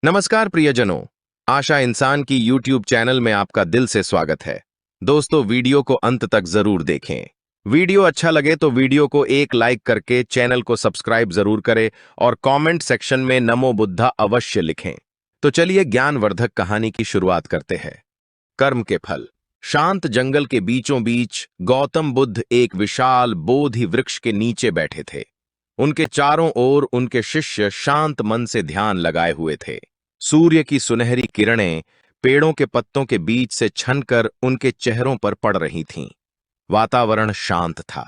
नमस्कार प्रियजनों, आशा इंसान की यूट्यूब चैनल में आपका दिल से स्वागत है। दोस्तों, वीडियो को अंत तक जरूर देखें। वीडियो अच्छा लगे तो वीडियो को एक लाइक करके चैनल को सब्सक्राइब जरूर करें और कमेंट सेक्शन में नमो बुद्धा अवश्य लिखें। तो चलिए ज्ञानवर्धक कहानी की शुरुआत करते हैं। कर्म के फल। शांत जंगल के बीचों बीच गौतम बुद्ध एक विशाल बोधि वृक्ष के नीचे बैठे थे। उनके चारों ओर उनके शिष्य शांत मन से ध्यान लगाए हुए थे। सूर्य की सुनहरी किरणें पेड़ों के पत्तों के बीच से छनकर उनके चेहरों पर पड़ रही थीं। वातावरण शांत था,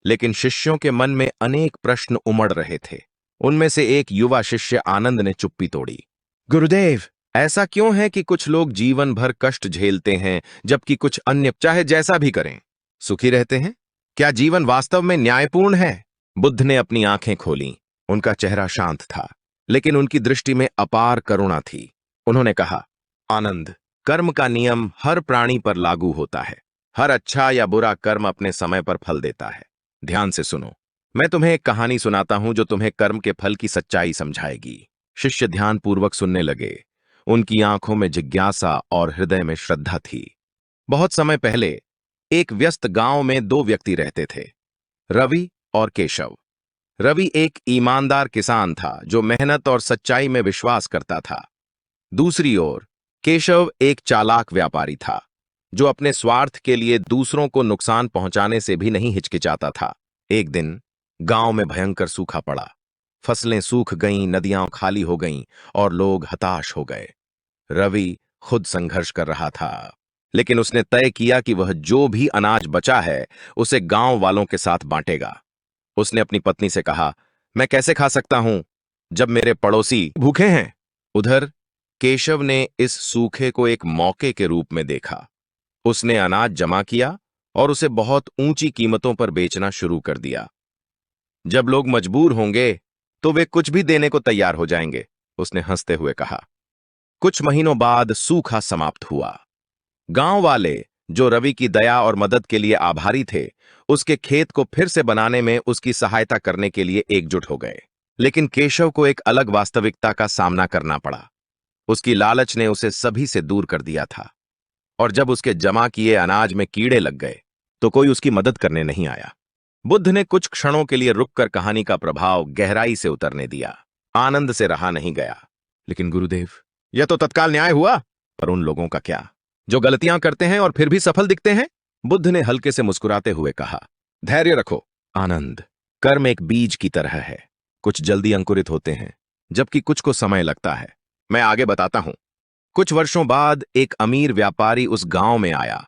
लेकिन शिष्यों के मन में अनेक प्रश्न उमड़ रहे थे। उनमें से एक युवा शिष्य आनंद ने चुप्पी तोड़ी। गुरुदेव, ऐसा क्यों है कि कुछ लोग जीवन भर कष्ट झेलते हैं जबकि कुछ अन्य चाहे जैसा भी करें सुखी रहते हैं? क्या जीवन वास्तव में न्यायपूर्ण है? बुद्ध ने अपनी आंखें खोलीं। उनका चेहरा शांत था, लेकिन उनकी दृष्टि में अपार करुणा थी। उन्होंने कहा, आनंद, कर्म का नियम हर प्राणी पर लागू होता है। हर अच्छा या बुरा कर्म अपने समय पर फल देता है। ध्यान से सुनो, मैं तुम्हें एक कहानी सुनाता हूं जो तुम्हें कर्म के फल की सच्चाई समझाएगी। शिष्य ध्यानपूर्वक सुनने लगे। उनकी आंखों में जिज्ञासा और हृदय में श्रद्धा थी। बहुत समय पहले एक व्यस्त गांव में दो व्यक्ति रहते थे, रवि और केशव। रवि एक ईमानदार किसान था जो मेहनत और सच्चाई में विश्वास करता था। दूसरी ओर केशव एक चालाक व्यापारी था जो अपने स्वार्थ के लिए दूसरों को नुकसान पहुंचाने से भी नहीं हिचकिचाता था। एक दिन गांव में भयंकर सूखा पड़ा। फसलें सूख गईं, नदियां खाली हो गईं और लोग हताश हो गए। रवि खुद संघर्ष कर रहा था, लेकिन उसने तय किया कि वह जो भी अनाज बचा है उसे गांव वालों के साथ बांटेगा। उसने अपनी पत्नी से कहा, मैं कैसे खा सकता हूं जब मेरे पड़ोसी भूखे हैं? उधर केशव ने इस सूखे को एक मौके के रूप में देखा। उसने अनाज जमा किया और उसे बहुत ऊंची कीमतों पर बेचना शुरू कर दिया। जब लोग मजबूर होंगे तो वे कुछ भी देने को तैयार हो जाएंगे, उसने हंसते हुए कहा। कुछ महीनों बाद सूखा समाप्त हुआ। गांव वाले, जो रवि की दया और मदद के लिए आभारी थे, उसके खेत को फिर से बनाने में उसकी सहायता करने के लिए एकजुट हो गए। लेकिन केशव को एक अलग वास्तविकता का सामना करना पड़ा। उसकी लालच ने उसे सभी से दूर कर दिया था, और जब उसके जमा किए अनाज में कीड़े लग गए तो कोई उसकी मदद करने नहीं आया। बुद्ध ने कुछ क्षणों के लिए रुककर कहानी का प्रभाव गहराई से उतरने दिया। आनंद से रहा नहीं गया। लेकिन गुरुदेव, यह तो तत्काल न्याय हुआ, पर उन लोगों का क्या जो गलतियां करते हैं और फिर भी सफल दिखते हैं? बुद्ध ने हल्के से मुस्कुराते हुए कहा, धैर्य रखो आनंद। कर्म एक बीज की तरह है। कुछ जल्दी अंकुरित होते हैं जबकि कुछ को समय लगता है। मैं आगे बताता हूं। कुछ वर्षों बाद एक अमीर व्यापारी उस गांव में आया।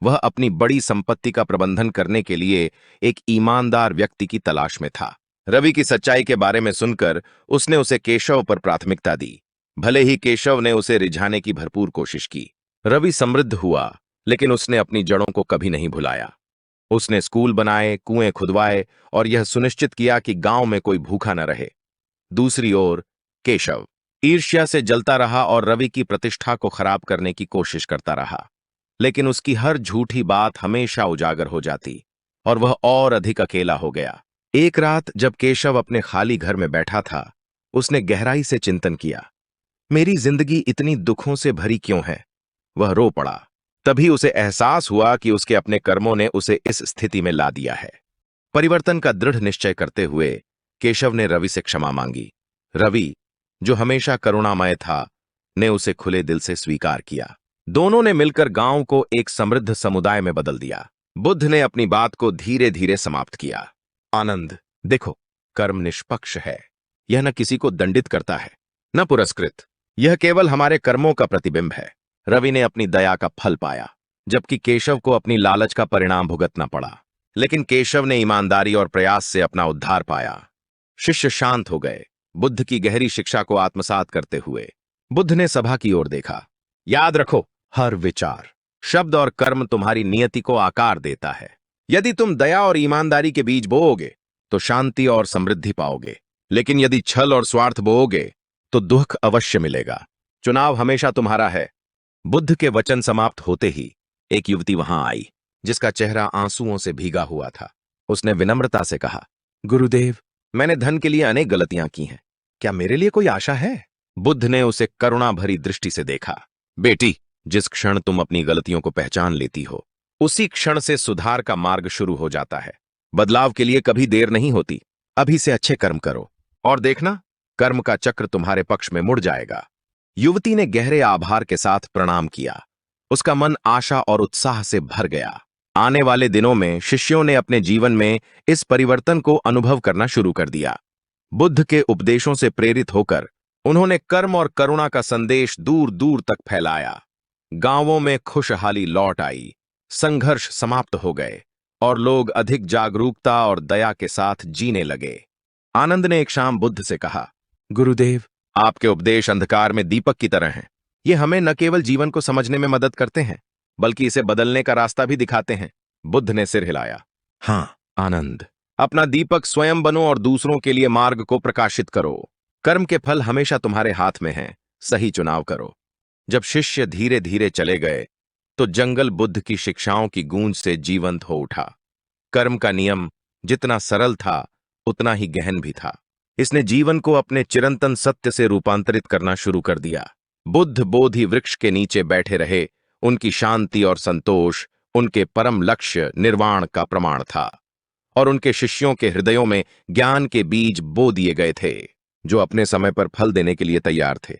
वह अपनी बड़ी संपत्ति का प्रबंधन करने के लिए एक ईमानदार व्यक्ति की तलाश में था। रवि की सच्चाई के बारे में सुनकर उसने उसे केशव पर प्राथमिकता दी। भले ही केशव ने उसे रिझाने की भरपूर कोशिश की। रवि समृद्ध हुआ, लेकिन उसने अपनी जड़ों को कभी नहीं भुलाया। उसने स्कूल बनाए, कुएं खुदवाए और यह सुनिश्चित किया कि गांव में कोई भूखा न रहे। दूसरी ओर केशव ईर्ष्या से जलता रहा और रवि की प्रतिष्ठा को खराब करने की कोशिश करता रहा। लेकिन उसकी हर झूठी बात हमेशा उजागर हो जाती और वह और अधिक अकेला हो गया। एक रात जब केशव अपने खाली घर में बैठा था, उसने गहराई से चिंतन किया। मेरी जिंदगी इतनी दुखों से भरी क्यों है? वह रो पड़ा। तभी उसे एहसास हुआ कि उसके अपने कर्मों ने उसे इस स्थिति में ला दिया है। परिवर्तन का दृढ़ निश्चय करते हुए केशव ने रवि से क्षमा मांगी। रवि, जो हमेशा करुणामय था, ने उसे खुले दिल से स्वीकार किया। दोनों ने मिलकर गांव को एक समृद्ध समुदाय में बदल दिया। बुद्ध ने अपनी बात को धीरे धीरे समाप्त किया। आनंद, देखो, कर्म निष्पक्ष है। यह न किसी को दंडित करता है, न पुरस्कृत। यह केवल हमारे कर्मों का प्रतिबिंब है। रवि ने अपनी दया का फल पाया, जबकि केशव को अपनी लालच का परिणाम भुगतना पड़ा। लेकिन केशव ने ईमानदारी और प्रयास से अपना उद्धार पाया। शिष्य शांत हो गए, बुद्ध की गहरी शिक्षा को आत्मसात करते हुए। बुद्ध ने सभा की ओर देखा। याद रखो, हर विचार, शब्द और कर्म तुम्हारी नियति को आकार देता है। यदि तुम दया और ईमानदारी के बीज बोओगे तो शांति और समृद्धि पाओगे, लेकिन यदि छल और स्वार्थ बोओगे तो दुख अवश्य मिलेगा। चुनाव हमेशा तुम्हारा है। बुद्ध के वचन समाप्त होते ही एक युवती वहां आई, जिसका चेहरा आंसुओं से भीगा हुआ था। उसने विनम्रता से कहा, गुरुदेव, मैंने धन के लिए अनेक गलतियां की हैं। क्या मेरे लिए कोई आशा है? बुद्ध ने उसे करुणा भरी दृष्टि से देखा। बेटी, जिस क्षण तुम अपनी गलतियों को पहचान लेती हो, उसी क्षण से सुधार का मार्ग शुरू हो जाता है। बदलाव के लिए कभी देर नहीं होती। अभी से अच्छे कर्म करो और देखना, कर्म का चक्र तुम्हारे पक्ष में मुड़ जाएगा। युवती ने गहरे आभार के साथ प्रणाम किया। उसका मन आशा और उत्साह से भर गया। आने वाले दिनों में शिष्यों ने अपने जीवन में इस परिवर्तन को अनुभव करना शुरू कर दिया। बुद्ध के उपदेशों से प्रेरित होकर उन्होंने कर्म और करुणा का संदेश दूर दूर तक फैलाया। गांवों में खुशहाली लौट आई, संघर्ष समाप्त हो गए और लोग अधिक जागरूकता और दया के साथ जीने लगे। आनंद ने एक शाम बुद्ध से कहा, गुरुदेव, आपके उपदेश अंधकार में दीपक की तरह हैं। ये हमें न केवल जीवन को समझने में मदद करते हैं, बल्कि इसे बदलने का रास्ता भी दिखाते हैं। बुद्ध ने सिर हिलाया। हाँ आनंद, अपना दीपक स्वयं बनो और दूसरों के लिए मार्ग को प्रकाशित करो। कर्म के फल हमेशा तुम्हारे हाथ में हैं, सही चुनाव करो। जब शिष्य धीरे धीरे चले गए तो जंगल बुद्ध की शिक्षाओं की गूंज से जीवंत हो उठा। कर्म का नियम जितना सरल था, उतना ही गहन भी था। इसने जीवन को अपने चिरंतन सत्य से रूपांतरित करना शुरू कर दिया। बुद्ध बोधि वृक्ष के नीचे बैठे रहे। उनकी शांति और संतोष उनके परम लक्ष्य निर्वाण का प्रमाण था और उनके शिष्यों के हृदयों में ज्ञान के बीज बो दिए गए थे, जो अपने समय पर फल देने के लिए तैयार थे।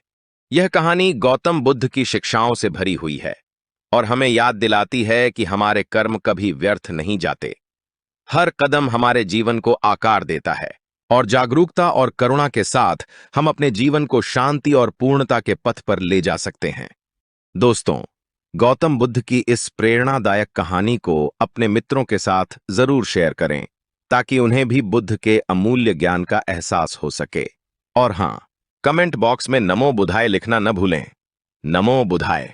यह कहानी गौतम बुद्ध की शिक्षाओं से भरी हुई है और हमें याद दिलाती है कि हमारे कर्म कभी व्यर्थ नहीं जाते। हर कदम हमारे जीवन को आकार देता है और जागरूकता और करुणा के साथ हम अपने जीवन को शांति और पूर्णता के पथ पर ले जा सकते हैं। दोस्तों, गौतम बुद्ध की इस प्रेरणादायक कहानी को अपने मित्रों के साथ जरूर शेयर करें, ताकि उन्हें भी बुद्ध के अमूल्य ज्ञान का एहसास हो सके। और हां, कमेंट बॉक्स में नमो बुद्धाय लिखना न भूलें। नमो बुद्धाय।